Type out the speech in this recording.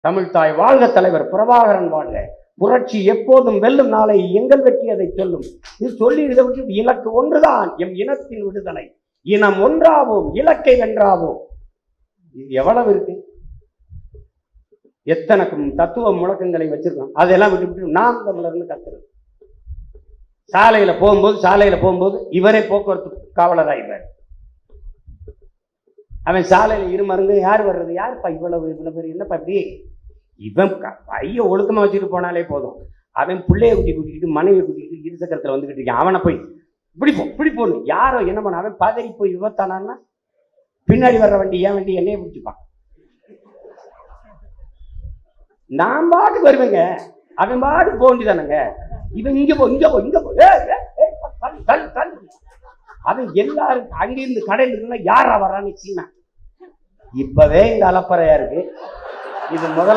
தமிழ் தாய் வாழ்க, தலைவர் பிரபாகரன் வாழ்க, புரட்சி எப்போதும் வெல்லும், நாளை எங்கள் வெற்றி அதை சொல்லும். இது சொல்லி இதை விட்டு இலக்கு ஒன்றுதான், எம் இனத்தின் விடுதலை. இனம் ஒன்றாவோம், இலக்கை வென்றாவோம். இது எவ்வளவு இருக்கு, எத்தனை தத்துவ முழக்கங்களை வச்சிருக்கோம். அதெல்லாம் விட்டு நாம் தமிழர்னு கத்துறோம். சாலையில போகும்போது இவரே போக்குவரத்து காவலராயிடுறாரு. அவன் சாலையில இருமருங்க, யார் வர்றது, யாருப்பா இவ்வளவு பேர், என்னப்பா இப்படி, இவன் பைய ஒழுக்கமா வச்சுட்டு போனாலே போதும். அவன் பிள்ளைய கூட்டிக்கிட்டு மனைவியை கூட்டிக்கிட்டு இருசக்கரத்துல வந்துகிட்டு இருக்கான். அவனை போய் இப்படி போடணும். யாரோ என்ன பண்ண, அவன் பதறி போய் விபத்தானான்னா பின்னாடி வர்ற வண்டி, என் வண்டி என்னையே பிடிச்சிப்பான். நான் பாட்டு வருவேங்க, அவன் பாட்டு போக வேண்டியதானுங்க. இவன் இங்க போ அவன் எல்லாரும் அங்கிருந்து கடையில் இருந்தா யாரா வரான்னு சீனா. இப்பவே இந்த அலப்பறையா இருக்கு. இது முதல்ல